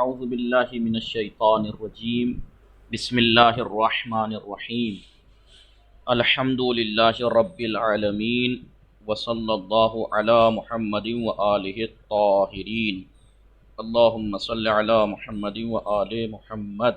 अऊज़ु बिल्लाहि मिनश शैतानिर रजीम बिस्मिल्लाहिर रहमानिर रहीम अल्हम्दुलिल्लाहि रब्बिल आलमीन व सल्लल्लाहु अला मुहम्मदिन व आलिहि त्ताहिरीन अल्लाहुम्मा सल्लि अला मुहम्मदिन व आलि मुहम्मद।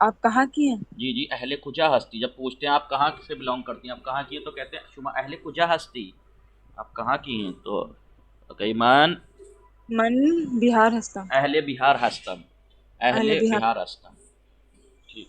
आप कहाँ की हैं? जी जी, अहले कुजा हस्ती. जब पूछते हैं आप कहाँ से बिलोंग करती हैं, आप कहाँ की हैं, तो कहते हैं शुमा अहले कुजा हस्ती, आप कहाँ की हैं? तो कईमान मन बिहार हस्ता. अहले बिहार हस्तम. अहले बिहार हस्तम. ठीक,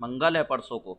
मंगल है परसों को.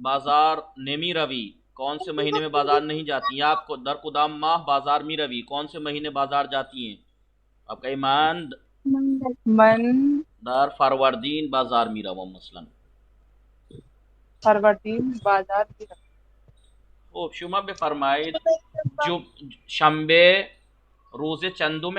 बाजार नेमी रवि, कौन से महीने में बाजार नहीं जाती हैं? आपको दर कुदाम माह बाजार में रवि कौन से महीने बाजार जाती हैं? आपका ईमान मन दर फरवरदीन बाजार में रवम मसलन. फरवरदीन बाजार की. ओ शुमा बफरमाइद जो शंबे रोज़े चंदुम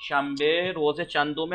शंबे रोज़े चंदुम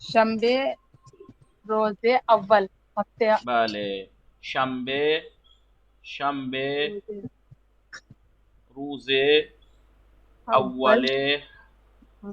शंबे रोजे अव्वल हफ्ते. बले शंबे रोज़े अव्वल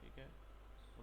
ठीक है,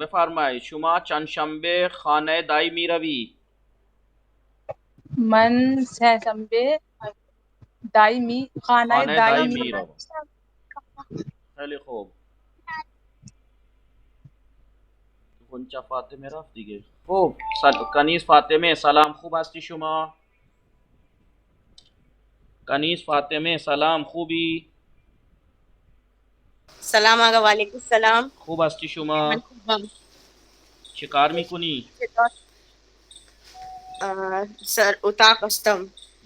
बफरमाए शुमा चंदशंबे खाने दाई मीरवी। मन से शंबे दाई खानाए खाने दाई दाई मी मीरव। खैली खूब गुंचा फातिमे रफ्त दिगे खूब कनीस फातिमे सलाम खूब हस्ती शुमा कनीस फातिमे सलाम खूबी सलाम आगा वालेकुम सलाम खूब हस्ती शुमा मन खुबम शिकार मी कुनी सर उताक अस्तम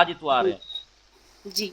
आज इतवार है जी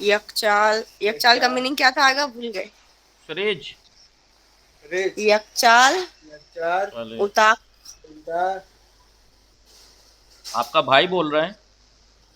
यकचाल का मीनिंग क्या था आगा भूल गए फ्रिज यकचाल चले उताक आपका भाई बोल रहे हैं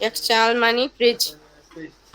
यकचाल मानी फ्रिज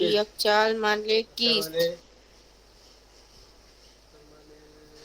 यकचाल माने कीस्ट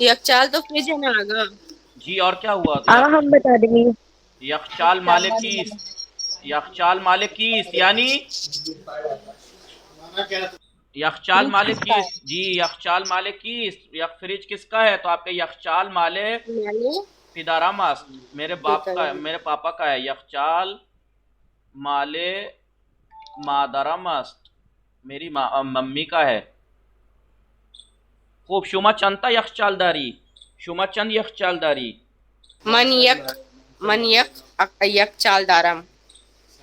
यकचाल तो फ्रिज है ना आगा जी और क्या हुआ हम बता देंगे यखचाल मालिक कीस यखचाल मालिक कीस यानी यखचाल मालिक कीस जी यखचाल मालिक कीस यख फ्रिज किसका है तो आपके यखचाल मालिक यानी पिदारामास मेरे बाप का मेरे पापा का है यखचाल माले मादारामास मेरी मम्मी का है खूब शुमा चंता यखचालदारी शुमा चंद यखचालदारी मन यक चाल दारम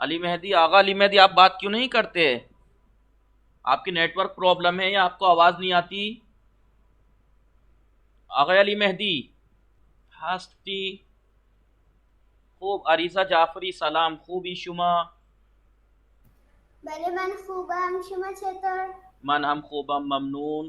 अली मेहदी आगा अली मेहदी आप बात क्यों नहीं करते आपकी नेटवर्क प्रॉब्लम है या आपको आवाज नहीं आती आगा अली मेहदी हस्ती खूब अरीजा जाफरी सलाम खूबी शुमा बले मन खूबम शुमा चेतर मन हम खूबम ममनून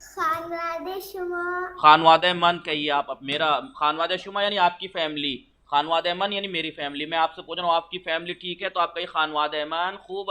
खानवादे शुमा खानवादे मन कहिए आप अब मेरा खानवादे शुमा यानी आपकी फैमिली खानवादे मन यानी मेरी फैमिली मैं आपसे पूछ रहा हूँ आपकी फैमिली ठीक है तो आप कहिए खानवादे मन खूब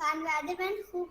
खानवादे मन खूब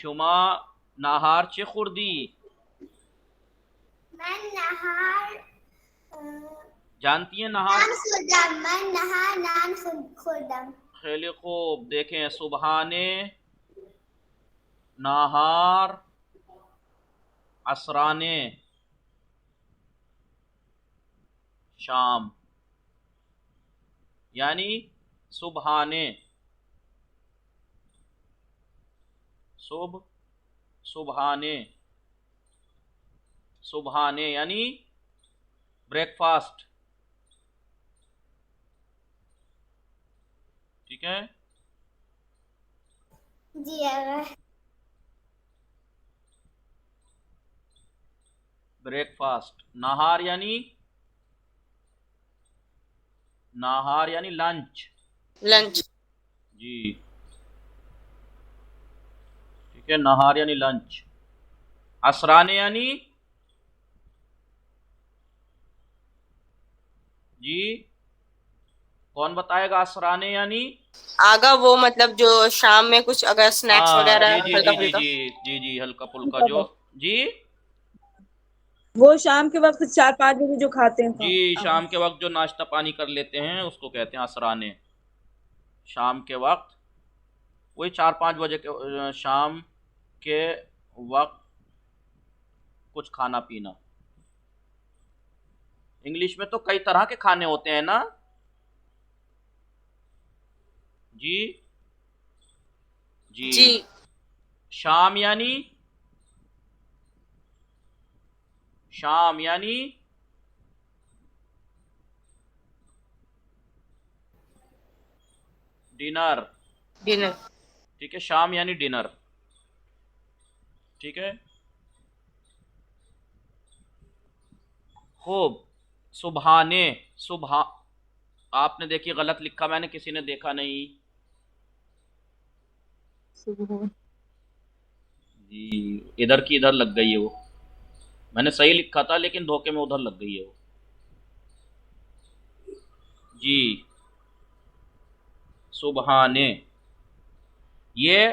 शुमा नाहार चे खुर्दी मन नहार जानती हैं नहार नान खुदम मन नहार नान खुदम खेली खूब देखें सुबहाने नाहार असराने शाम यानी सुबहाने सुबहाने सुबहाने यानी ब्रेकफास्ट ठीक है जी अगर ब्रेकफास्ट नाहार यानी नाहार यानी लंच। लंच। जी ठीक है, नहार यानी लंच। असराने यानी जी कौन बताएगा? असराने यानी आगा वो मतलब जो शाम में कुछ अगर स्नैक्स हाँ वगैरह जी जी हल्का जी जी फुल्का। जी जी जी हल्का फुल्का जो जी वो शाम के वक्त 4-5 बजे जो खाते हैं जी आगा। शाम के वक्त जो नाश्ता पानी कर लेते हैं उसको कहते हैं असराने। शाम के वक्त वही 4-5 बजे के शाम के वक्त कुछ खाना पीना। इंग्लिश में तो कई तरह के खाने होते हैं ना जी। जी जी। शाम यानी शाम यानी डिनर। डिनर। ठीक है, शाम यानी डिनर। ठीक है, खूब। सुबहाने सुबह आपने देखिए गलत लिखा, मैंने, किसी ने देखा नहीं सुबह। जी। इधर की इधर लग गई है वो, मैंने सही लिखा था लेकिन धोखे में उधर लग गई है वो। जी सुबहाने ये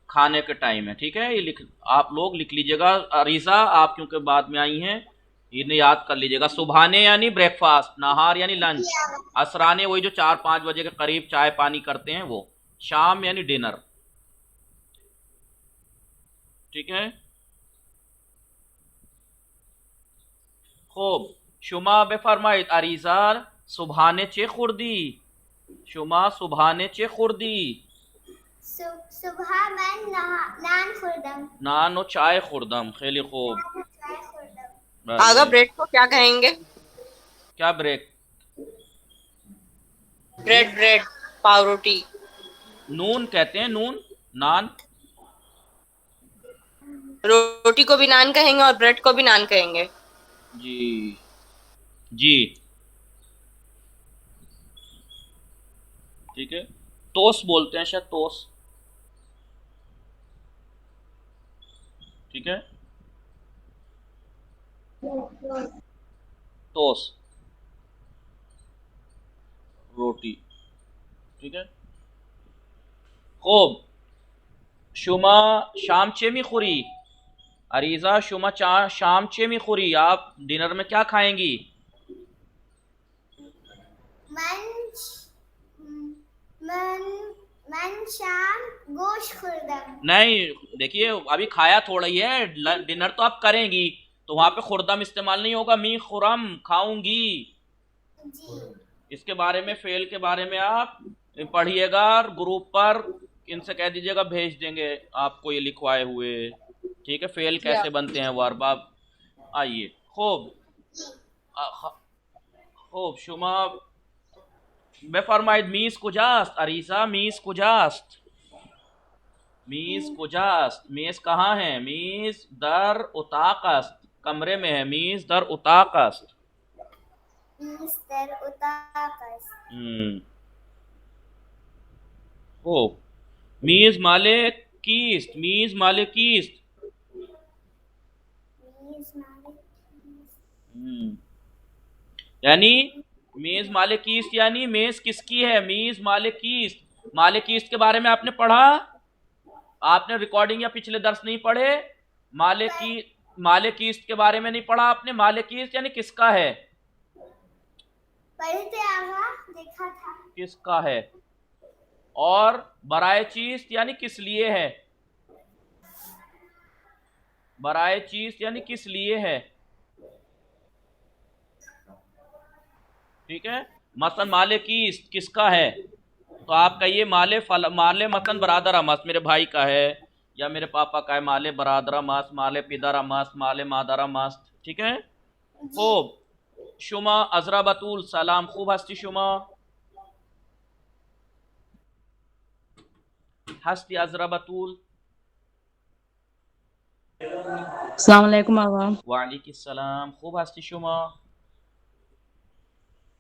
खाने के टाइम है। ठीक है, ये लिख आप लोग लिख लीजिएगा। अरीसा आप क्योंकि बाद में आई हैं, इन्हें याद कर लीजिएगा। सुबहाने यानी ब्रेकफास्ट, नाहार यानी लंच, असराने वही जो 4-5 बजे के करीब चाय पानी करते हैं वो, शाम यानी डिनर। ठीक है, खूब। शुमा बेफरमाइद अरीजार सुबहाने चे खुर्दी। शुमा सुबहाने चे खुर्दी। सुबह मैं नान खुर्दम। नानो चाय खुर्दम। खेली खूब। चाय खुर्दम। आगा भले। ब्रेड को क्या कहेंगे? क्या ब्रेक? ब्रेड ब्रेड पाव रोटी। नून कहते हैं, नून, नान। रोटी को भी नान कहेंगे और ब्रेड को भी नान कहेंगे। जी जी ठीक है, तोस बोलते हैं शायद, तोस। ठीक है, तोस रोटी। ठीक है, खूब। शुमा शाम चे में खुरी। अरीजा शुमा शाम चे में खुरी, आप डिनर में क्या खाएंगी? मन मन मन शाम गोश्त खुर्दम। नहीं, देखिए अभी खाया थोड़ा ही है, डिनर तो आप करेंगी, तो वहां पे खुर्दम इस्तेमाल नहीं होगा। मी खुरम खाऊंगी। जी इसके बारे में, फेल के बारे में आप पढ़िएगा ग्रुप पर, इनसे कह दीजिएगा भेज देंगे आपको ये लिखवाए हुए। ठीक है, फेल या कैसे बनते हैं वर्ब आप। आइए, खूब। खूब शुमा बेफरमाइद मीज कुजास्त अरीसा, मीज कुजास्त। मीज कुजास्त, मीज कहाँ है? मीज दर उताकस्त, कमरे में है। मीज दर उताकस्त। मिस्टर उताकस। ओ मीज माले कीस्त, मीज माले कीस्त। मीज मालिक। यानी मेज माले कीस्त यानी मेज किसकी है? मीज माले कीस्त। माले कीस्त के बारे में आपने पढ़ा? आपने रिकॉर्डिंग या पिछले दर्स नहीं पढ़े? माले की माले कीस्त के बारे में नहीं पढ़ा आपने? माले कीस्त यानी किसका है? पढ़े थे आगा, देखा था। किसका है। और बराए चीज यानी किस लिए है? बराए चीज यानी किस लिए है। ठीक है, मसन माले कीस्त किसका है? तो आप कहिए माले मतन बरादर मस्त, मेरे भाई का है या मेरे पापा का है। माले बरादरा मस्त, माले पिदारा मस्त, माले मादारा मस्त। ठीक है, खूब। शुमा अजरा बतूल सलाम, खूब हस्ती शुमा, हस्ती अजरा बतूल। अस्सलाम वालेकुम आगा। वालेकुम सलाम, खूब हस्ती शुमा।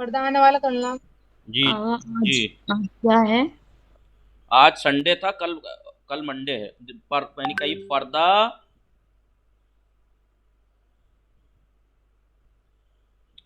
पर्दा आने वाला कर लो। जी जी आज क्या है? आज संडे था, कल मंडे है। पर यानी कहीं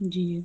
जी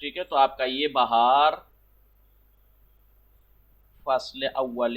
ठीक है, तो आपका ये बहार फसल अव्वल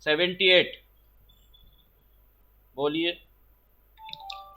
78. बोलिए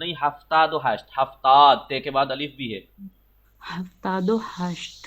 नहीं 78. 70 ते के बाद अलिफ भी है. 78.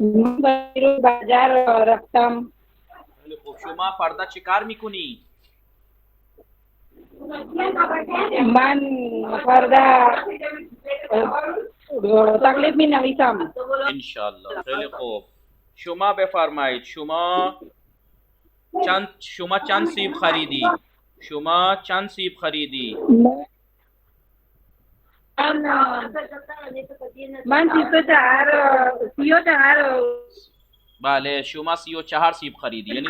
बाजार रक्तम खैली खूब शुमा फर्दा चिकार मिकुनी मन फरदा तकलीफ में नवीसम इंशाल्लाह खैली खूब शुमा बेफरमाइश शुमा चंद सीब खरीदी शुमा चंद सीब खरीदी मन सीओ चार बाले शुमा सीओ 4 सीब खरीदी यानी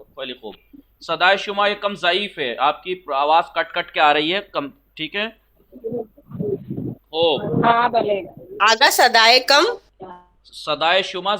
खैली खूब सदाए शुमा ये कम ज़ईफ है, आपकी आवाज कट कट के आ रही है कम, ठीक है। खूब हाँ भले आगा सदाए कम सदाए शुमा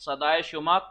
सदाए शुमा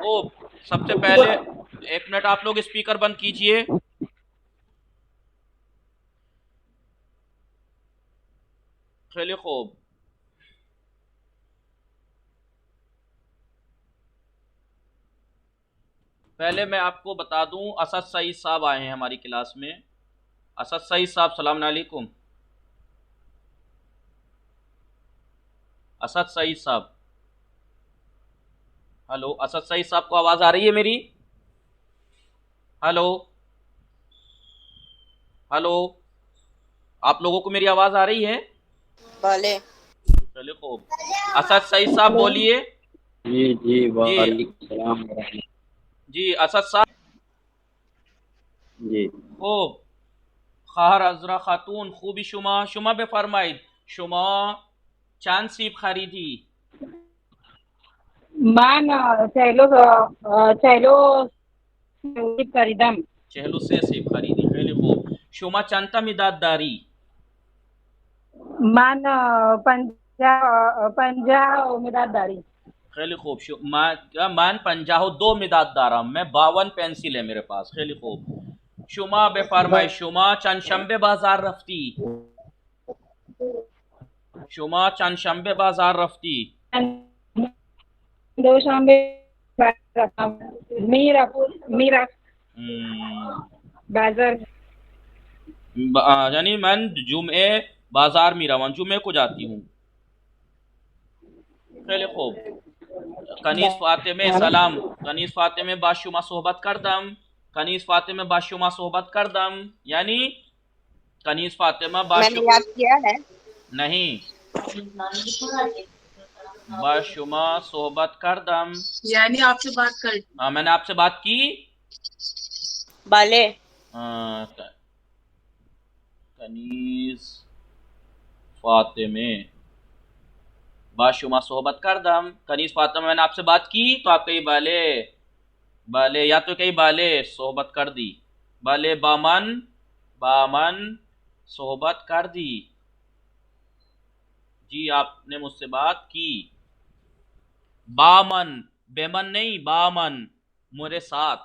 खूब सबसे पहले 1 मिनट आप लोग स्पीकर बंद कीजिए। खैली खूब पहले मैं आपको बता दूं असद सईद साहब आए हैं हमारी क्लास में। असद सईद साहब सलाम अलैकुम। असद सईद साहब, हेलो असद सईद साहब को आवाज आ रही है मेरी? हेलो हेलो आप लोगों को मेरी आवाज आ रही है? भले चलिए खूब असद सईद साहब बोलिए। जी जी वालेकुम सलाम जी असद साहब जी खूब खार अजरा खातून खूबी शुमा शुमा बे फरमाइद शुमा चांद सीब खरीदी मान चलो खरीदम चहलू से सीब खरीदी खैली खूब शुमा चंता मिदाद दारी मान पंजा उम्मीदवारी खैली खूब मान 52 मिदाद दारा मैं 52 पेंसिल है मेरे पास। खैली खूब शुमा बे फरमाइश शुमा चंद शंबे बाजार रफ्ती शुमा चंद शंबे बाजार रफ्ती दो शामे मीरा मीरा बाजार यानी मैं जुमे बाजार में रवान जुमे को जाती हूँ। खैली खूब कनीस फातिमे सलाम कनीस फातिमे बाशुमा सोहबत करदम कनीस फातिमे बाशुमा सोहबत करदम यानी कनीस फातिमा मैंने याद किया है नहीं बाशुमा सोहबत करदम यानी आपसे बात कर। हाँ मैंने आपसे बात की। भले कनीस फातिमे बाशुमा सोहबत करदम कनीस फातिमा मैंने आपसे बात की तो आप कही बाले बाले या तो कही बाले सोहबत कर दी बाले बामन बामन सोहबत कर दी। जी आपने मुझसे बात की बामन बेमन नहीं बामन मेरे साथ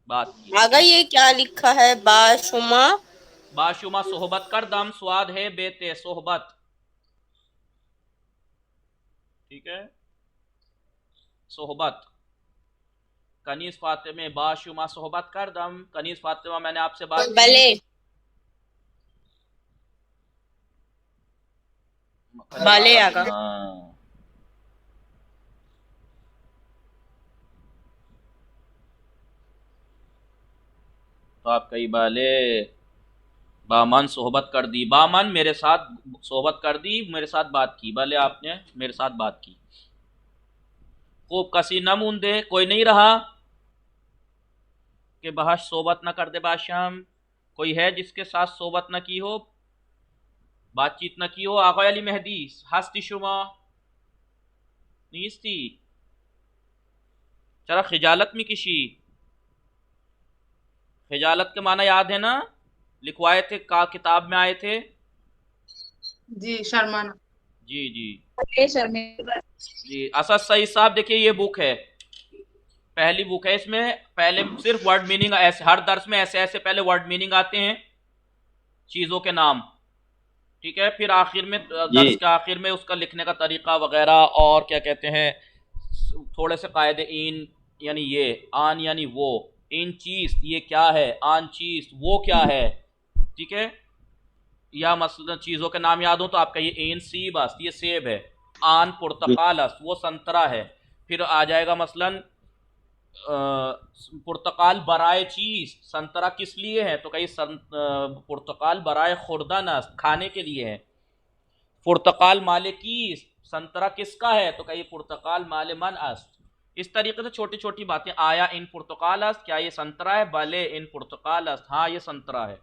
बात की। आगा ये क्या लिखा है बाशुमा बाशुमा सोहबत करदम स्वाद है बेते सोहबत, ठीक है सोहबत कनीस फातिमे बाशुमा सोहबत करदम कनीस फातिमा मैंने आपसे बात भले भले आगा तो आप कई बाले बामन सोहबत कर दी बामन मेरे साथ सोहबत कर दी मेरे साथ बात की भले आपने मेरे साथ बात की। खूब कसी न मूंदे कोई नहीं रहा कि बहस सोबत न कर दे बादशाह कोई है जिसके साथ सोबत न की हो बातचीत न की हो। आगा अली मेहदी हस्ती शुमा नीस्ती चरा खिजालत में किसी खिजालत के माना याद है ना लिखवाए थे का किताब में आए थे जी शर्माना जी जी जी असद सईद साहब देखिए ये बुक है पहली बुक है इसमें पहले सिर्फ वर्ड मीनिंग ऐसे हर दर्स में ऐसे ऐसे पहले वर्ड मीनिंग आते हैं चीजों के नाम, ठीक है फिर आखिर में दर्स के आखिर में उसका लिखने का तरीका वगैरह और क्या कहते हैं थोड़े से कायदे इन यानी ये आन यानी वो इन चीज ये क्या है आन चीज वो क्या है, ठीक है या मसलन चीजों के नाम याद हो तो आप कहिए एन सीब अस्त, ये सेब है। आन पुर्तकाल अस्त, वो संतरा है। फिर आ जाएगा मसलन पुर्तकाल बराए चीज, संतरा किस लिए है तो कहीं पुर्तकाल बराए खुर्दन अस्त, खाने के लिए है। पुर्तकाल माले की, संतरा किसका है तो कहीं पुर्तकाल माले मन अस्त। इस तरीके से छोटी छोटी बातें, आया इन पुर्तकाल अस्त, क्या ये संतरा है, भले इन पुर्तकाल अस्त, हाँ ये संतरा है,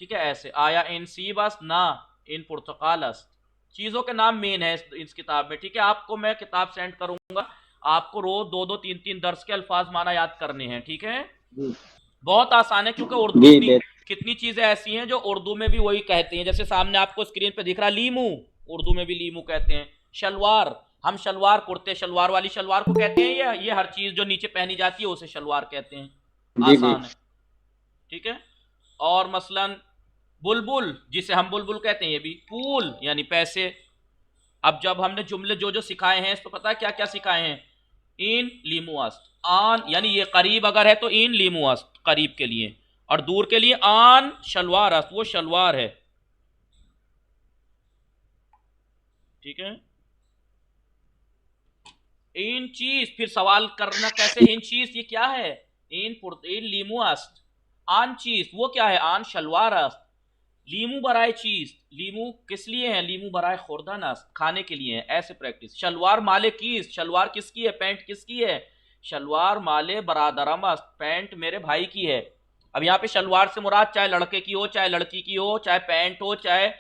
ठीक है। ऐसे आया इन सीब अस्त, ना इन पुर्तकाल अस्त। चीजों के नाम मेन है इस किताब में, ठीक है। आपको मैं किताब सेंड करूंगा, आपको रोज 2-2 3-3 दर्स के अल्फाज माना याद करने हैं, ठीक है। बहुत आसान है क्योंकि उर्दू कितनी चीजें ऐसी हैं जो उर्दू में भी वही कहते हैं। जैसे सामने आपको स्क्रीन पे दिख रहा लीमू, उर्दू में भी लीमू कहते हैं। शलवार, हम शलवार कुर्ते शलवार वाली शलवार को कहते हैं, ये हर चीज जो नीचे पहनी जाती है उसे शलवार कहते हैं। आसान है, ठीक है। और मसलन बुलबुल, जिसे हम बुलबुल कहते हैं, ये भी पूल यानी पैसे। अब जब हमने जुमले जो जो सिखाए हैं इस पर पता है क्या क्या सिखाए हैं, इन लीमुअस्त, आन यानी ये करीब अगर है तो इन लीमुअस्त करीब के लिए, और दूर के लिए आन शलवार अस्त, वो शलवार है, ठीक है। इन चीज, फिर सवाल करना कैसे, इन चीज ये क्या है, इन लीमुअस्त, आन चीज वो क्या है, आन शलवार अस्त। लीमू बराए चीज, लीमू किस लिए है, लीमू बराए खुर्दन अस्त, खाने के लिए है। ऐसे प्रैक्टिस। शलवार माले कीस, शलवार किसकी है, पैंट किसकी है, शलवार माले बरादरम अस्त, पैंट मेरे भाई की है। अब यहाँ पे शलवार से मुराद चाहे लड़के की हो, चाहे लड़की की हो, चाहे पैंट हो, चाहे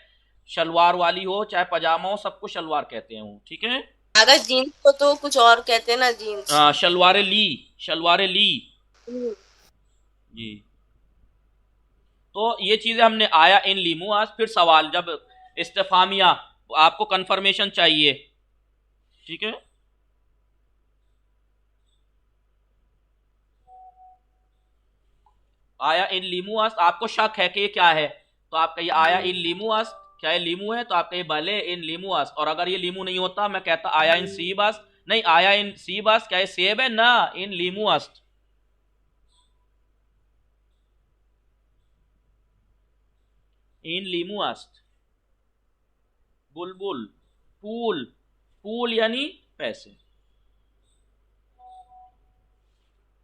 शलवार वाली हो, चाहे पजामा हो, सबको शलवार कहते हैं वो, ठीक है। अगर जीन्स को तो कुछ और कहते हैं ना, जीन्स। शलवारे ली, शलवारे ली जी। तो ये चीजें हमने आया इन लीमुआस। फिर सवाल, जब इस्तिफामिया, आपको कंफर्मेशन चाहिए, ठीक है। आया इन लीमुआस, आपको शक है कि ये क्या है तो आप कहिए आया इन लीमुआस, क्या ये लीमू है तो आप कहिए भले इन लीमुआस। और अगर ये लीमू नहीं होता मैं कहता आया इन सीबास, नहीं आया इन सीबास, क्या ये सेब है, ना इन लीमुआस। इन लीमुअस्त। बुलबुल, पूल, पूल यानी पैसे,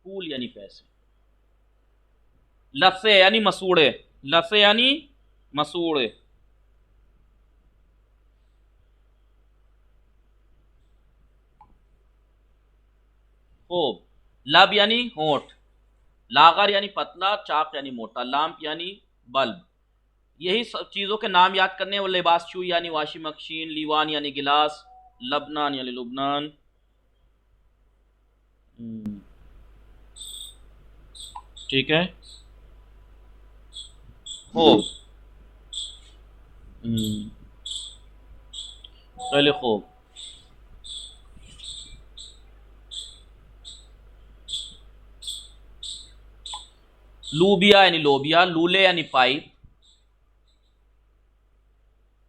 पूल यानी पैसे। लसे यानी मसूड़े, लसे यानी मसूड़े। खूब, लब यानी होंठ, लागर यानी पतला, चाक यानी मोटा, लाम्प यानी बल्ब। यही सब चीज़ों के नाम याद करने। वो लिबास शू यानी वाशिंग मशीन, लीवान यानी गिलास, लबनान यानी लुबनान। ठीक है, हो चले खूब। लूबिया यानी लोबिया, लूले यानी पाइप,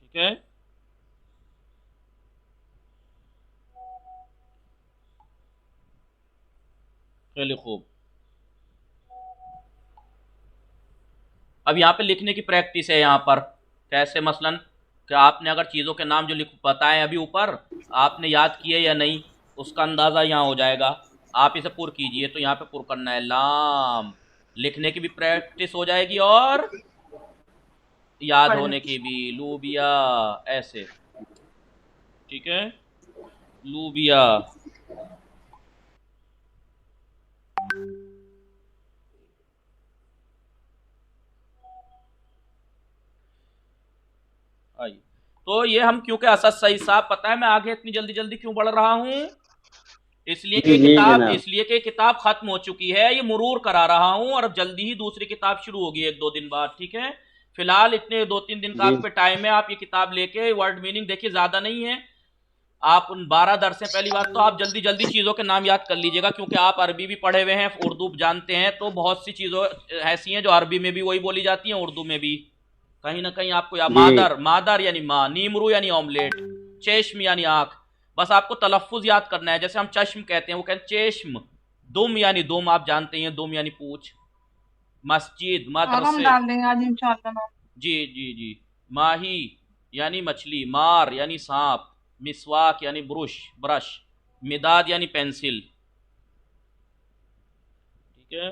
ठीक है। चलिए खूब। अब यहाँ पे लिखने की प्रैक्टिस है। यहाँ पर कैसे, मसलन कि आपने अगर चीज़ों के नाम जो लिख बताए अभी ऊपर, आपने याद किए या नहीं, उसका अंदाज़ा यहाँ हो जाएगा। आप इसे पुर कीजिए, तो यहाँ पे पुर करना है लाम, लिखने की भी प्रैक्टिस हो जाएगी और याद होने की भी। लूबिया ऐसे, ठीक है, लूबिया। आइए, तो ये हम क्योंकि असद सही साहब, पता है मैं आगे इतनी जल्दी जल्दी क्यों बढ़ रहा हूँ, इसलिए कि किताब खत्म हो चुकी है, ये मुरूर करा रहा हूँ और अब जल्दी ही दूसरी किताब शुरू होगी 1-2 दिन बाद, ठीक है। फिलहाल इतने 2-3 दिन का आप पे टाइम है, आप ये किताब लेके वर्ड मीनिंग देखिए, ज्यादा नहीं है। आप उन 12 दर्स हैं, पहली बात तो आप जल्दी जल्दी चीजों के नाम याद कर लीजिएगा, क्योंकि आप अरबी भी पढ़े हुए हैं, उर्दू जानते हैं, तो बहुत सी चीजों ऐसी हैं जो अरबी में भी वही बोली जाती हैं, उर्दू में भी कहीं ना कहीं आपको याद। मादर, मादर यानी माँ, नीमरू यानी ऑमलेट, चेश्म यानी आंख। बस आपको तलफ्फुज याद करना है, जैसे हम चश्म कहते हैं वो कहते हैं चेश्म। दुम यानी दुम, आप जानते हैं, दुम यानी पूछ। मस्जिद, मदरसे, डाल देंगे आज इंशाल्लाह। जी जी जी। माही यानी मछली, मार यानी सांप, मिसवाक यानी ब्रश, मिदाद यानी पेंसिल। ठीक है।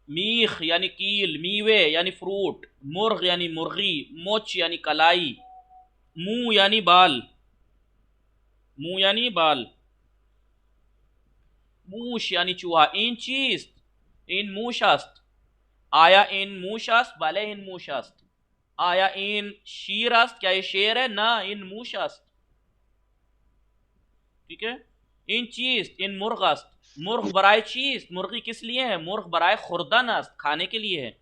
मीख यानी कील, मीवे यानी फ्रूट, मुर्ग यानी मुर्गी, मोच यानी कलाई, मुंह यानी बाल, मुंह यानी बाल, मूश यानी चूहा। इन चीज इन मूशस्त, आया इन मूशस्त, भले इन मूशस्त, आया इन शीरस्त, क्या ये शेर है? ना, इन मूशस्त। ठीक है। इन चीज इन मुर्गस्त, मुर्ग बराए चीज, मुर्गी किस लिए है? मुर्ग बराए खुर्दन अस्त, खाने के लिए है।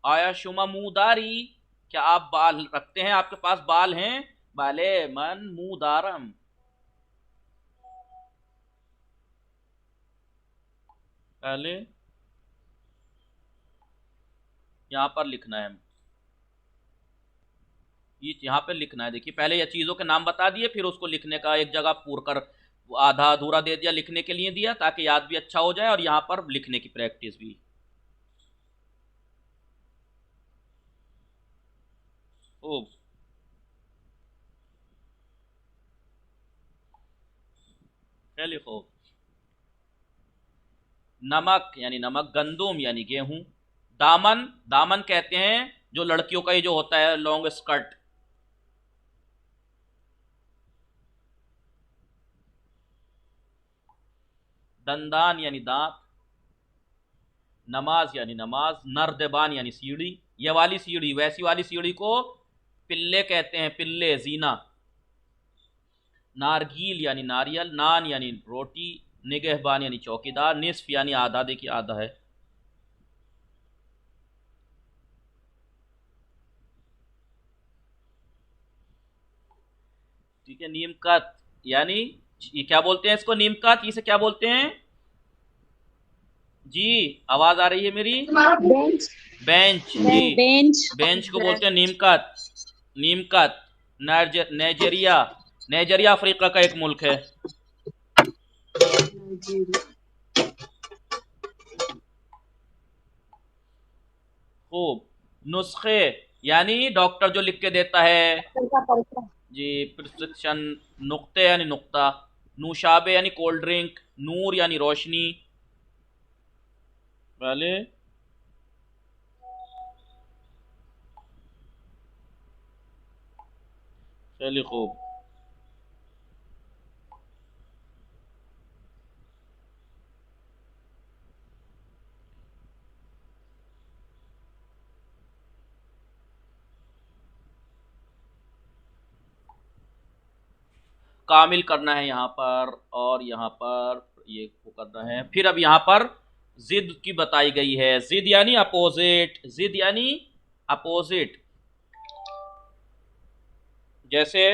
आया शुमा मुदारी, क्या आप बाल रखते हैं? आपके पास बाल हैं? बाले मन मुदारम। पहले यहां पर लिखना है, ये यहां पे लिखना है। देखिए पहले ये चीजों के नाम बता दिए, फिर उसको लिखने का एक जगह पूर कर आधा अधूरा दे दिया, लिखने के लिए दिया ताकि याद भी अच्छा हो जाए और यहां पर लिखने की प्रैक्टिस भी। ओ क्या लिखो? नमक यानी नमक, गंदुम यानी गेहूं, दामन, दामन कहते हैं जो लड़कियों का ये जो होता है लॉन्ग स्कर्ट। दंदान यानी दांत, नमाज यानी नमाज, नरदेबान यानी सीढ़ी, ये वाली सीढ़ी, वैसी वाली सीढ़ी को पिल्ले कहते हैं, पिल्ले, जीना। नारगील यानी नारियल, नान यानी रोटी, निगहबान यानी चौकीदार, निस्फ यानी आधा, देखिए आधा है। ठीक है। नीमकत यानी, ये क्या बोलते हैं इसको? नीमकत, इसे क्या बोलते हैं जी? आवाज आ रही है मेरी? बेंच। बेंच जी, बेंच। बेंच को बोलते हैं नीमकत। नीमकत। नाइजीरिया, नाइजीरिया अफ्रीका का एक मुल्क है। खूब। नुस्खे यानी डॉक्टर जो लिख के देता है जी, प्रिस्क्रिप्शन। नुक्ते यानी नुक्ता, नूशाबे यानी कोल्ड ड्रिंक, नूर यानी रोशनी। पहले चलिए खूब। कामिल करना है यहाँ पर, और यहाँ पर ये को करना है। फिर अब यहाँ पर जिद की बताई गई है। जिद यानी अपोजिट, जिद यानी अपोजिट। जैसे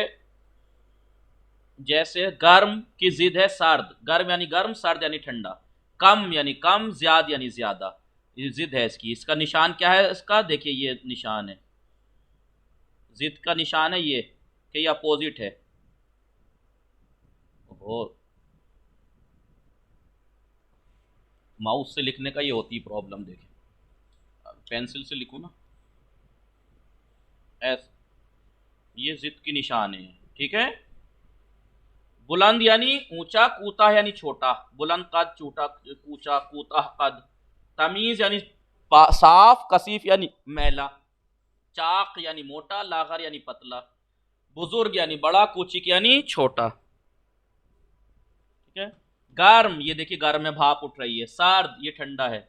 जैसे गर्म की जिद है सर्द, गर्म यानी गर्म, सर्द यानी ठंडा। कम यानी कम, ज्याद यानी ज्यादा, ये जिद है इसकी। इसका निशान क्या है इसका? देखिए ये निशान है, जिद का निशान है ये, कि ये अपोजिट है। और माउस से लिखने का ये होती प्रॉब्लम। देखिए पेंसिल से लिखूं ना, ऐसे, ये जिद की निशान है। ठीक है। बुलंद यानी ऊंचा, कूता यानी छोटा, बुलंद कद, छोटा ऊंचा, कूता कद। तमीज यानी साफ, कसीफ यानी मैला, चाक यानी मोटा, लागर यानी पतला, बुजुर्ग यानी बड़ा, कुचिक यानी छोटा। ठीक है। गर्म, ये देखिए गर्म में भाप उठ रही है। सर्द, ये ठंडा है।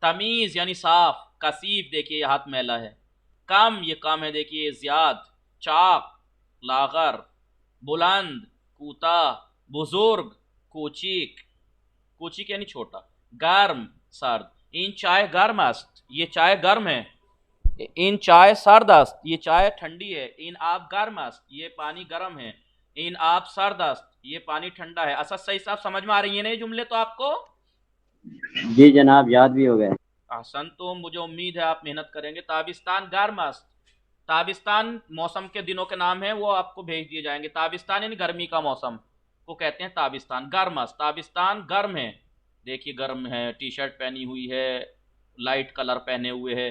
तमीज यानी साफ, कसीफ, देखिए ये हाथ मैला है। कम, ये कम है, देखिए ज्याद। चाक, लागर। बुलंद, कूता। बुजुर्ग, कुचिक, कुचिक यानी छोटा। गर्म, सर्द। इन चाय गर्म अस्त, ये चाय गर्म है। इन चाय सर्द अस्त, ये चाय ठंडी है। इन आप गर्म अस्त, ये पानी गर्म है। इन आप सर्द अस्त, ये पानी ठंडा है। असद सही साहब समझ में आ रही है ना ये जुमले तो आपको? जी जनाब, याद भी हो गए। आसन, तो मुझे उम्मीद है आप मेहनत करेंगे। ताबिस्तान गर्म अस्त, ताबिस्तान मौसम के दिनों के नाम है, वो आपको भेज दिए जाएंगे। ताबिस्तान यानी गर्मी का मौसम को कहते हैं ताबिस्तान। गर्म अस्त, ताबिस्तान गर्म है, देखिए गर्म है, टी शर्ट पहनी हुई है, लाइट कलर पहने हुए है।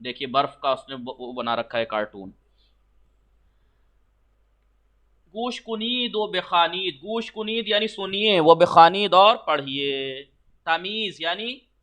देखिए बर्फ का उसने वो बना रखा है कार्टून। गूश कुनीद व बेखानीद, गूश कुनीद यानी सुनिए, वो बेखानीद और पढ़िए। तमीज यानी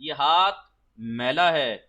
ये हाथ मैला है।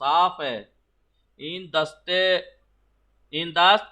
साफ है। इन दस्त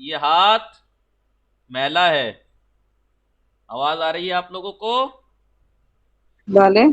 ये हाथ मैला है। आवाज आ रही है आप लोगों को? वाले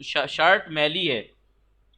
शर्ट मैली है।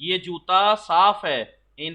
ये जूता साफ है। इन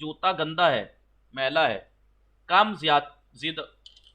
जूता गंदा है, मैला है। कम जिद,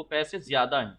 पैसे ज्यादा हैं।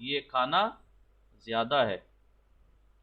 ये खाना ज़्यादा है।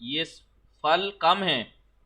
ये फल कम हैं।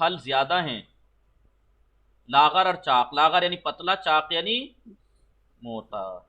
फल ज़्यादा हैं। लागर और चाक, लागर यानी पतला, चाक यानी मोटा।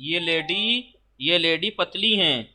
ये लेडी पतली हैं।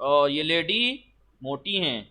और ये लेडी मोटी हैं।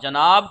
जनाब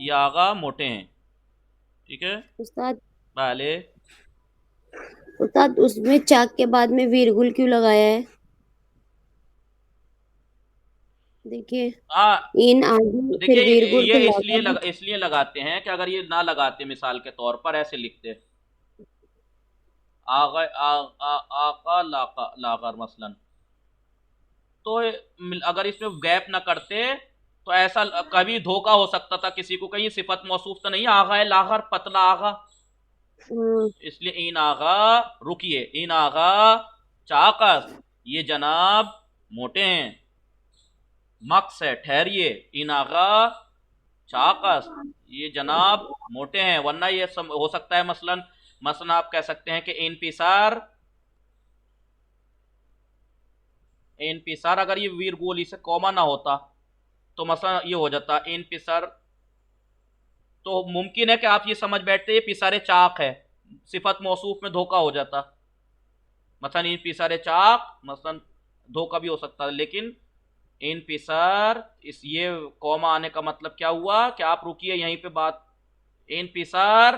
ये आगा मोटे हैं। ठीक है उस्ताद भले। उस्ताद उसमें चाक के बाद में वीरगुल क्यों लगाया है? देखिए इन आगे फिर देखिए वीरगुल ये तो इसलिए लगाते हैं कि अगर ये ना लगाते मिसाल के तौर पर ऐसे लिखते आगा आका लागर मसलन, तो अगर इसमें गैप ना करते तो ऐसा कभी धोखा हो सकता था किसी को, कहीं सिफत मौसूफ तो नहीं आगा है लागर पतला आगा। इसलिए इन आगा, रुकिए, इन आगा चाकस, ये जनाब मोटे हैं। मक्स है ठहरिए, इन आगा चाकस, ये जनाब मोटे हैं। वरना ये हो सकता है मसलन आप कह सकते हैं कि इनपिसार अगर ये वीरगुल से कॉमा ना होता तो मसलन ये हो जाता इनपिसार, तो मुमकिन है कि आप ये समझ बैठते ये पिसारे चाक है, सिफत मौसूफ में धोखा हो जाता। मसलन इन पिसारे चाक मसलन धोखा भी हो सकता है। लेकिन इन पिसार ये कॉमा आने का मतलब क्या हुआ कि आप रुकिए यहीं पे बात। इन पिसार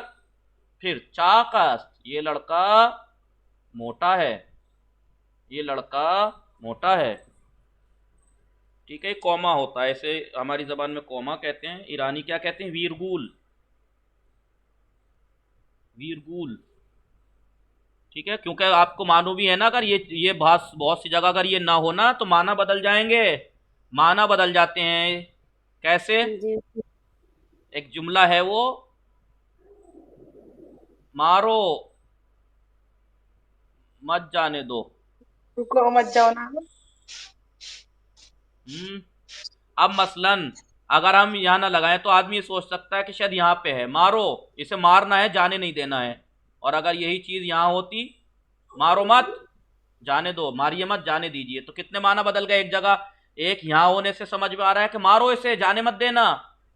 फिर चाकस, ये लड़का मोटा है, ये लड़का मोटा है। ठीक है, कॉमा होता है, इसे हमारी जबान में कॉमा कहते हैं, ईरानी क्या कहते हैं? वीरगुल, वीरगुल। ठीक है, क्योंकि आपको मालूम भी है ना, अगर ये बहुत सी जगह अगर ये ना होना तो माना बदल जाएंगे, माना बदल जाते हैं। कैसे? एक जुमला है वो, मारो मत जाने दो, रुको मत जाओ ना। अब मसलन अगर हम यहाँ ना लगाएं तो आदमी ये सोच सकता है कि शायद यहाँ पे है, मारो, इसे मारना है, जाने नहीं देना है। और अगर यही चीज यहाँ होती, मारो मत जाने दो, मारिए मत जाने दीजिए, तो कितने माना बदल गए। एक जगह एक यहाँ होने से समझ में आ रहा है कि मारो इसे, जाने मत देना,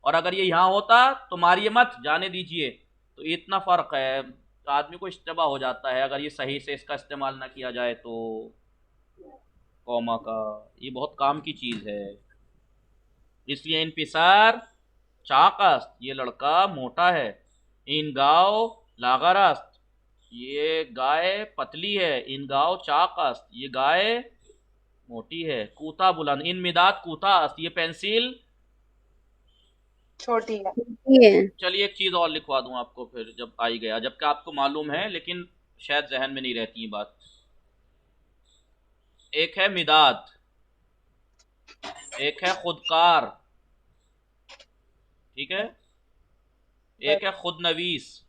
और अगर ये यहाँ होता तो मारिए मत जाने दीजिए। तो इतना फर्क है, तो आदमी को इश्तबा हो जाता है अगर ये सही से इसका इस्तेमाल ना किया जाए तो। कॉमा का ये बहुत काम की चीज है। इसलिए इन पिसार चाकस्त, ये लड़का मोटा है। इन गाँव लागारस्त, ये गाय पतली है। इन गाँव चाकस्त, ये गाय मोटी है। कूता बुलंद, इन मिदाद कूतास्त, ये पेंसिल छोटी है। चलिए एक चीज और लिखवा दूं आपको फिर जब आई गया, जबकि आपको मालूम है लेकिन शायद जहन में नहीं रहती ये बात। एक है मिदाद, एक है खुदकार, ठीक है, एक है खुद नवीस।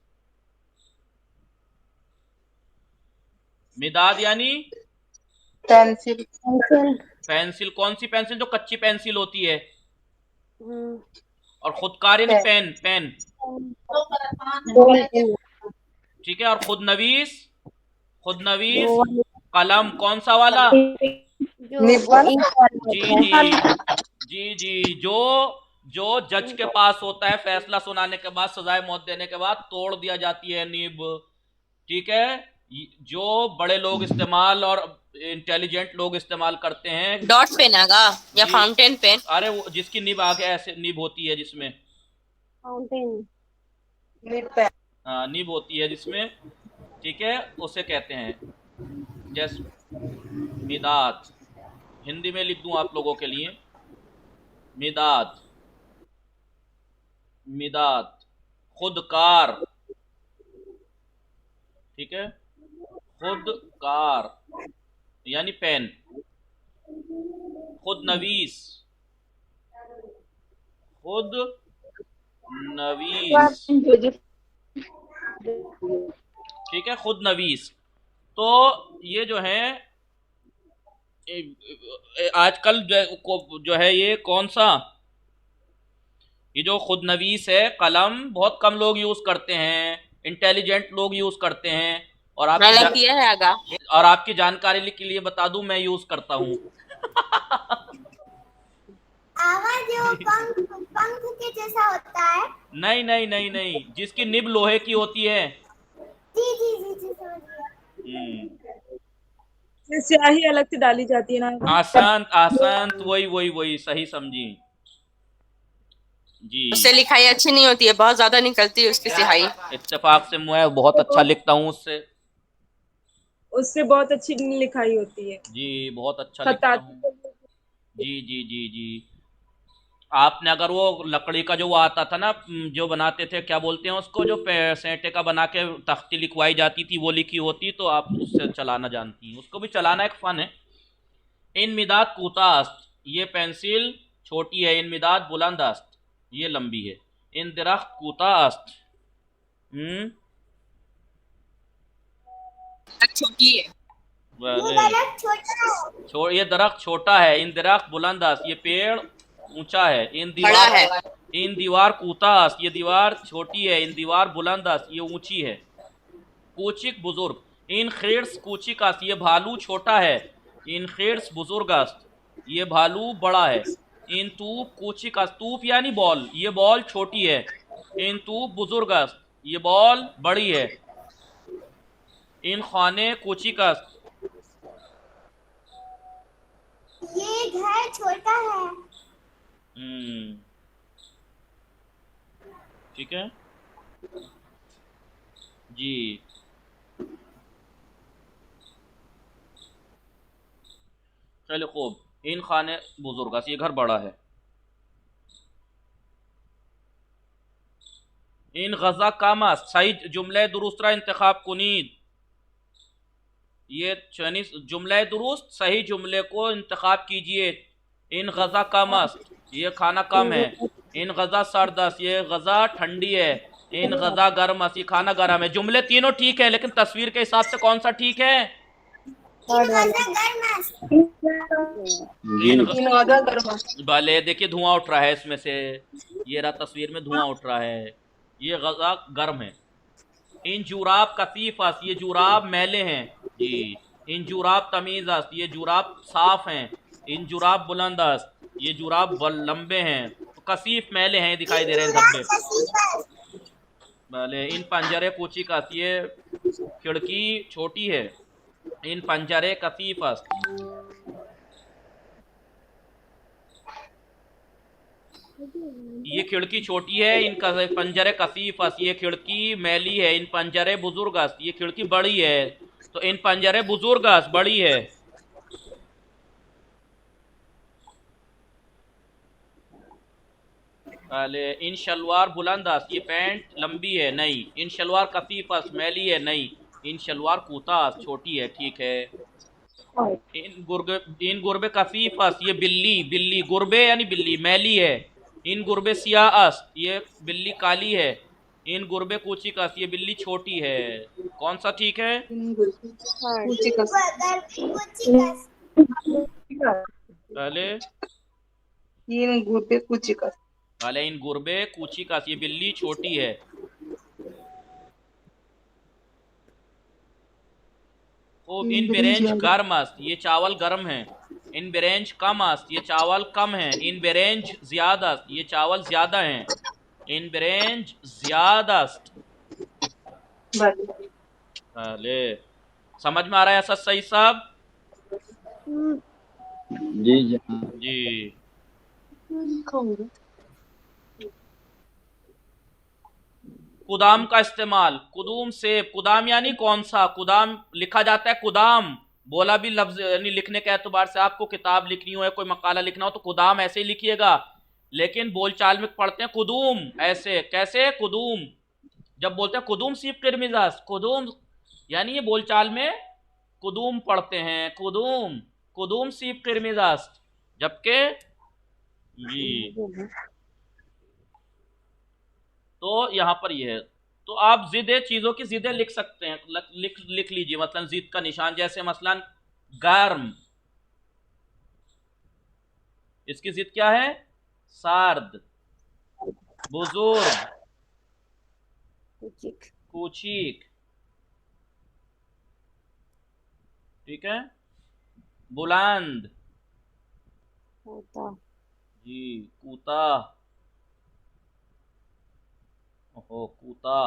मिदाद यानी पेंसिल। पेंसिल, कौन सी पेंसिल? जो कच्ची पेंसिल होती है। और खुदकार यानी पेन, पेन। ठीक है। और खुद नवीस कलम कौन सा वाला? जो निब्बन। इंक वाला जी होता है। जी जी जी, जो जज के पास होता है फैसला सुनाने के बाद, सजाए मौत देने के बाद तोड़ दिया जाती है नीब। ठीक है। जो बड़े लोग इस्तेमाल और इंटेलिजेंट लोग इस्तेमाल करते हैं। डॉट पेन आगा या जी। Fountain pen? अरे वो जिसकी निब आगे ऐसे निब होती है जिसमें, फाउंटेन। Nib pen. हाँ निब होती है जिसमें, ठीक है, उसे कहते हैं। जैसे मिदाद, हिंदी में लिख दूं आप लोगों के लिए, मिदाद, मिदाद, खुदकार, ठीक है, खुदकार यानी पेन, खुद नवीस, खुद नवीस, ठीक है, खुद नवीस। तो ये जो है आजकल जो है ये कौन सा, ये जो खुद नवीस है कलम बहुत कम लोग यूज करते हैं, इंटेलिजेंट लोग यूज करते हैं। और मैंने किया है आगा। आपकी जानकारी के लिए बता दूं, मैं यूज करता हूँ। आवाज जो पंख के जैसा होता है। नहीं नहीं नहीं नहीं, जिसकी निब लोहे की होती है। जी जी जी जी, समझ गया। स्याही अलग से डाली जाती है ना। आसान आसान, वही सही समझी जी। उससे लिखाई अच्छी नहीं होती है, बहुत ज्यादा निकलती है उसकी स्याही। इत्तेफाक से मैं बहुत अच्छा लिखता हूँ उससे। उससे बहुत अच्छी लिखाई होती है। जी बहुत अच्छा लिखता हूँ। जी जी जी जी। आपने अगर वो लकड़ी का जो वो आता था ना, जो बनाते थे, क्या बोलते हैं उसको, जो सेंटे का बना के तख्ती लिखवाई जाती थी, वो लिखी होती, तो आप उससे चलाना जानती हैं। उसको भी चलाना एक फन है। इन मिदाद कूतास्त, ये पेंसिल छोटी है। इन मिदाद बुलंदास्त, ये लंबी है। इन दरख्त कूतास्त, छोटी है। ये दरख्त छोटा है। इन दरख्त बुलंदास्त, ये पेड़ ऊंचा है। बड़ा है। इन दीवार कूतास्त, ये दीवार छोटी है। इन दीवार बुलंदास्त, ये ऊंची है। कूचिक बुजुर्ग, इन खिर्स कूचिकास्त, ये भालू छोटा है। इन खिर्स बुजुर्गास्त, ये भालू बड़ा है। इन तूप कूचिकास्त, तूप यानी बॉल, ये बॉल छोटी है। इन तूप बुजुर्गास्त, ये बॉल बड़ी है। इन खाने कूचिकास्त, ये घर छोटा है। ठीक है जी। चलो खूब। इन खाने बुजुर्ग, ये घर बड़ा है। इन गजा कामस, सही जुमले दुरुस्तरा इंतखाब कुनीद, ये चनीस जुमले दुरुस्त सही जुमले को इंतखाब कीजिए। इन गजा कामस, ये खाना कम है। इन गजा सरदस, ये गजा ठंडी है। इन गजा गर्मस, ये खाना गर्म है। जुमले तीनों ठीक है, लेकिन तस्वीर के हिसाब से कौन सा ठीक है? भले देखिए धुआं उठ रहा है इसमें से, ये रहा तस्वीर में धुआं उठ रहा है। ये गजा गर्म है। इन जुराब कसीफस, ये जुराब मैले हैं जी। इन जुराब तमीज़, ये जुराब साफ हैं। इन जुराब बुलंदस, ये जुराब लंबे हैं। तो कसीफ मैले हैं, दिखाई दे रहे हैं धब्बे। भले। इन पंजरे कूची का, ये खिड़की छोटी है। इन पंजरे कसीफस, ये खिड़की छोटी है। इन पंजरे कसीफस, ये खिड़की मैली है। इन पंजरे बुजुर्गस, ये खिड़की बड़ी है। तो इन पंजरे बुजुर्गस बड़ी है। पहले इन शलवार बुलंदास, ये पैंट लंबी है नहीं। इन शलवार कसीफस, मैली है नहीं। इन शलवार कूतास, छोटी है, ठीक है। इन गुरबे कसीफस, ये बिल्ली गुरबे यानी बिल्ली मैली है। इन गुरबे सियास, ये बिल्ली काली है। इन गुरबे कूचिकस, ये बिल्ली छोटी है। कौन सा ठीक है? पहले इन गुरबे कूचिकस, पहले इन गुरबे कूचिकस, ये बिल्ली छोटी है। खूब। इन बेरेंज गर्म अस्त, ये चावल गर्म है। इन बेरेंज कम अस्त, ये चावल कम है। इन बेरेंज ज्यादा अस्त, ये चावल ज्यादा है। इन बेरेंज ज्यादा अस्त। भले समझ में आ रहा है असद सही साहब? जी जनाब। जी। कुदाम का इस्तेमाल, कुदूम से, कुदाम यानी कौन सा, कुदाम लिखा जाता है कुदाम, बोला भी लफ्ज यानी लिखने के एतबार से आपको किताब लिखनी हो या कोई मकाला लिखना हो तो कुदाम ऐसे ही लिखिएगा, लेकिन बोलचाल में पढ़ते हैं कुदूम ऐसे। कैसे? कुदूम। जब बोलते हैं कुदूम सीप किरमिजाज, कुदूम यानी ये बोलचाल में कुदूम पढ़ते हैं, कुदूम, कुदूम सीप किरमिजाज। जबकि जी तो यहां पर यह है। तो आप जिदे, चीजों की जिदे लिख सकते हैं, लिख लीजिए। मतलब जिद का निशान, जैसे मसलन गर्म, इसकी जिद क्या है? सार्द। बुजुर्ग, कूचिक, ठीक है। बुलंद, जी, कूता, ओहो कूता।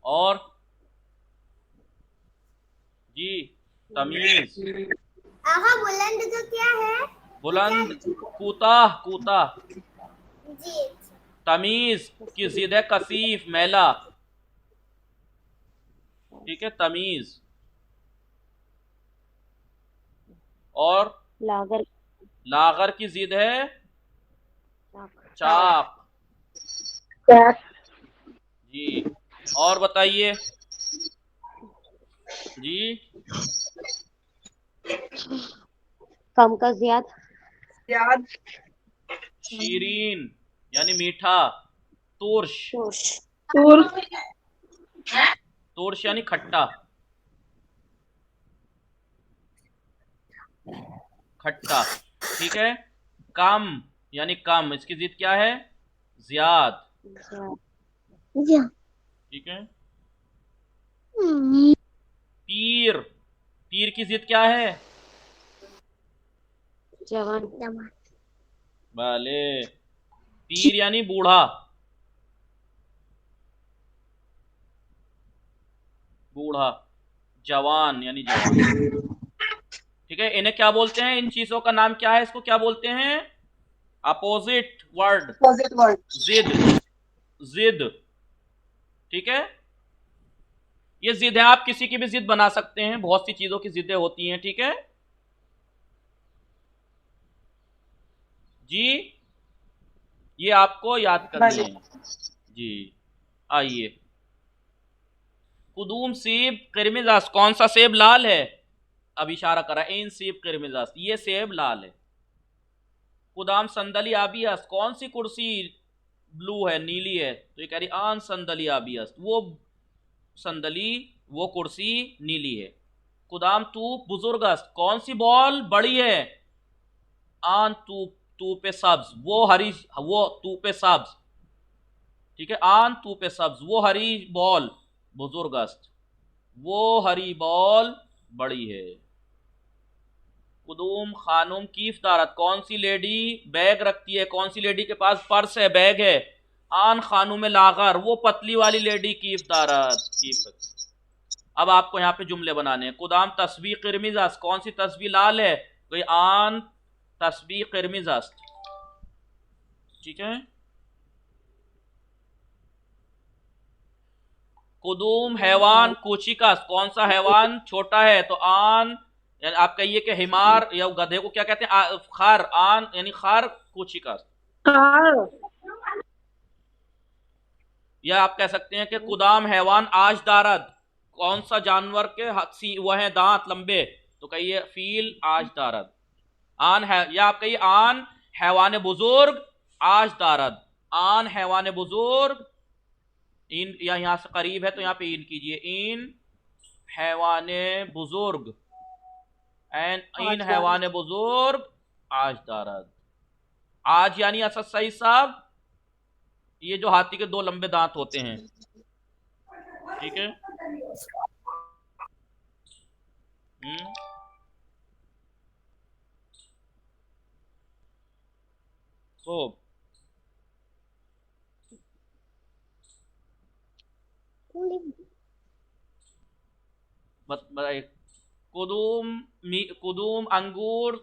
और जी तमीज, आहा बुलंद जो क्या है? बुलंद, कूता, कूता। जी। तमीज की जिद है कसीफ, मैला, ठीक है, तमीज। और लागर, लागर की जिद है चाक, जी। और बताइए जी। कम का ज्याद, याद, शीरीन यानी मीठा, तुर्श, तुर्श यानी खट्टा, खट्टा, ठीक है। कम यानी कम, इसकी जिद क्या है? ज्याद, ठीक है। पीर, पीर की जिद क्या है? जवान, भले। पीर यानी बूढ़ा, बूढ़ा। जवान यानी जवान, ठीक है। इन्हें क्या बोलते हैं? इन चीजों का नाम क्या है? इसको क्या बोलते हैं? अपोजिट वर्ड, जिद, जिद, ठीक है। ये जिद है, आप किसी की भी जिद बना सकते हैं, बहुत सी चीजों की जिदें होती हैं, ठीक है जी। ये आपको याद करनी है जी। आइए, कुदूम सेब किरमिजास, कौन सा सेब लाल है? अब इशारा करा, इन सेब किरमिजास, ये सेब लाल है। कुदाम संदली आबियस, कौन सी कुर्सी ब्लू है, नीली है? तो ये कह रही आन संदली आबियस, वो संदली, वो कुर्सी नीली है। कुदाम तूप बुजुर्गस्त, कौन सी बॉल बड़ी है? आन तूप, तूपे सब्ज, वो हरी, वो तूपे सब्ज, ठीक है। आन तूपे सब्ज, वो हरी बॉल, बुजुर्गस्त, वो हरी बॉल बड़ी है। कुदूम खानुम कीफ दारत, कौन सी लेडी बैग रखती है? कौन सी लेडी के पास पर्स है, बैग है? आन खानुम लागर, वो पतली वाली लेडी कीफ दारत, कीफ। अब आपको यहाँ पे जुमले बनाने हैं। कुदाम तस्बीह किरमिजास, कौन सी तस्बीह लाल है? तो आन तस्बीह किरमिजास, ठीक है। कुदूम हैवान कोचिकास, कौन सा हैवान छोटा है? तो आन, यानी आप कहिए कि हिमार या गधे को क्या कहते हैं? खार, आन यानी खार कोचिकास। या आप कह सकते हैं कि कुदाम हैवान आज दारद, कौन सा जानवर के वह है दांत लंबे? तो कहिए फील आज दारद। आन है, या आप कहिए आन हैवान बुजुर्ग आज दारद, आन हैवान बुजुर्ग, इन या यहां से करीब है तो यहां पे इन कीजिए, इन हैवान बुजुर्ग, एन इन हैवान बुजुर्ग आज दारद। आज यानी असद सही साहब, ये जो हाथी के दो लंबे दांत होते हैं, ठीक है। खूब बताइए। कुदूम अंगूर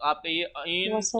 आपके ये इन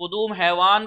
कुदूम हैवान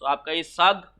तो आपका ये सग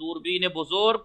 दूरबीन बुजुर्ग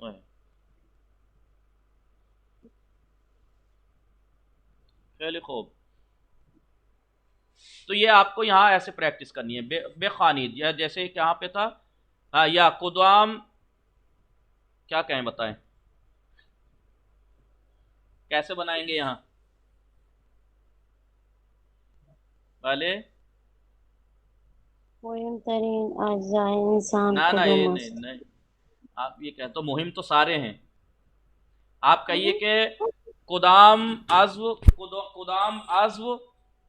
है. चलिए खूब. तो ये आपको यहाँ ऐसे प्रैक्टिस करनी है. बेखानिद या जैसे यहाँ पे था. हाँ, या कुदाम क्या कहें बताएं, कैसे बनाएंगे यहाँ पहले? मुहिम तरीन अज़्ज़ाए इंसान ना को ये दुमस। नहीं, आप ये कहें तो मुहिम तो सारे हैं. आप कहिए कि कुदाम अज़्व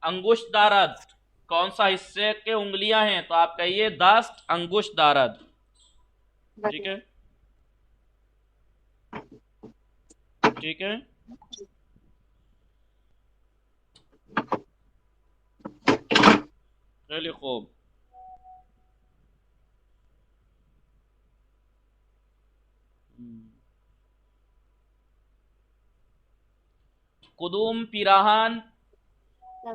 अंगुश दारद. कौन सा हिस्से के उंगलियां हैं? तो आप कहिए दस्त अंगुश दारद. ठीक है, ठीक है. चलिए खूब. कुदूम पिराहन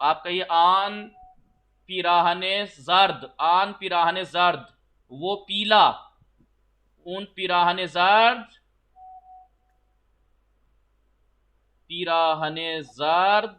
आप कहिए आन पिराहने जर्द वो पीला. उन पिराहने जर्द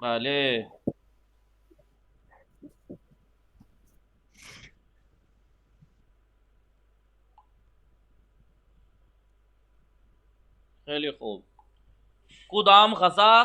भले. चलिए खूब. कुदाम गजा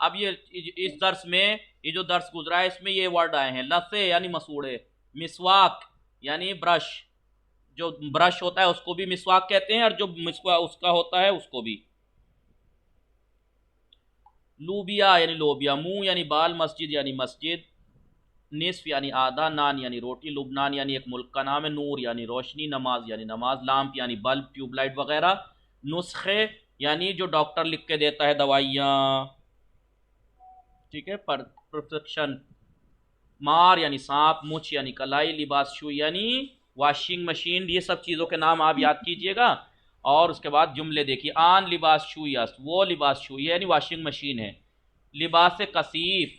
अब ये इस दर्स में ये जो दर्स गुजरा है इसमें ये वर्ड आए हैं. लसे यानी मसूड़े, मिसवाक यानी ब्रश. जो ब्रश होता है उसको भी मिसवाक कहते हैं और जो मिसवाक उसका होता है उसको भी. लूबिया यानी लोबिया. मुंह यानी बाल. मस्जिद यानी मस्जिद. निस्फ यानी आधा. नान यानी रोटी. लुबनान यानी एक मुल्क का नाम है. नूर यानी रोशनी. नमाज यानी नमाज. लाम्प यानी बल्ब, ट्यूबलाइट वगैरह. नुस्खे यानी जो डॉक्टर लिख के देता है दवाइयाँ. ठीक है, प्रिस्क्रिप्शन. मार यानी सांप. मुछ यानी कलाई. लिबास शू यानी वॉशिंग मशीन. ये सब चीज़ों के नाम आप याद कीजिएगा और उसके बाद जुमले देखिए. आन लिबास शू यास्त. वो लिबास शू यानी वॉशिंग मशीन है. लिबास कसीफ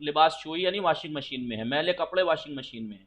लिबास शुई यानी वॉशिंग मशीन में है. मैले कपड़े वॉशिंग मशीन में है.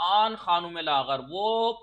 आन खानुम लागर वो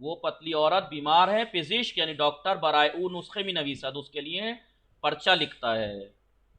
वो पतली औरत बीमार है. फिजिश्क यानी डॉक्टर. बराए ऊ नुस्खे में नवीसद उसके लिए पर्चा लिखता है.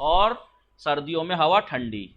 और सर्दियों में हवा ठंडी.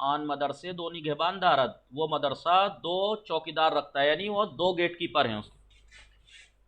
आन मदरसे दो निगहबान दारद. वो मदरसा दो चौकीदार रखता है यानी वो दो गेट कीपर हैं.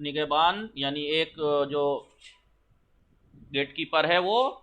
निगहबान यानी एक जो गेट कीपर है वो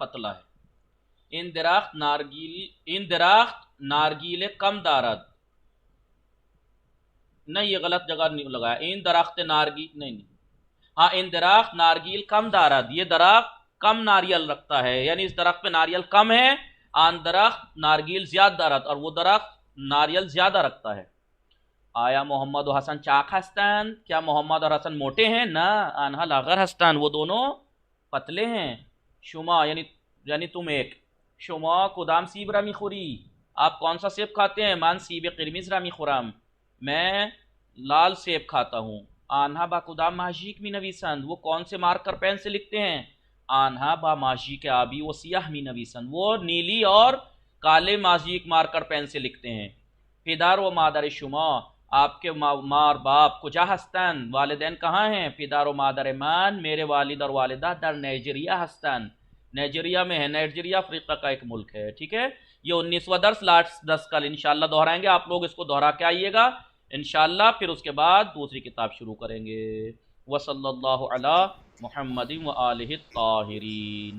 पतला है. इन दरख्त नारगीले कम दारद. नहीं, ये गलत जगह नहीं लगाया. इन दरख्त नारगी नहीं. हाँ, इन दरख्त नारगील कम दारद. ये दरख्त कम नारियल रखता है यानी इस दरख्त पे नारियल कम है. आन दरख्त नारगील ज्यादा दारद. और वो दरख्त नारियल ज्यादा रखता है. आया मोहम्मद और हसन चाक हस्तान. क्या मोहम्मद और हसन मोटे हैं? ना. आनहा लागर हस्तान. वो दोनों पतले हैं. शुमा यानी तुम एक. शुमा कुदाम सीब रामी खुरी. आप कौन सा सेब खाते हैं? मान सीब किरमिज रामी खुराम. मैं लाल सेब खाता हूँ. आन्हा बा कुदा माजिक मी नवीसन, वो कौन से मार्कर पेन से लिखते हैं? आन्हा बा माजिक आबी वो सियाह मी नवीसन, वो नीली और काले माजिक मार्कर पेन से लिखते हैं। पिदार व मादर शुमा, आपके माँ और बाप कुजा हस्तन, वालिदैन कहाँ हैं? पिदार व मादर मान, मेरे वालिद और वालिदा दर नाइजीरिया हस्तन, नाइजीरिया में है। नाइजीरिया अफ्रीका का एक मुल्क है। ठीक है, ये 19वां दर्स, लास्ट 10 कल इंशाल्लाह दोहराएंगे। आप लोग इसको दोहरा के आइएगा इंशाल्लाह, फिर उसके बाद दूसरी किताब शुरू करेंगे। वसल्लल्लाहु अला मुहम्मदिन व आलिहि ताहिरीन।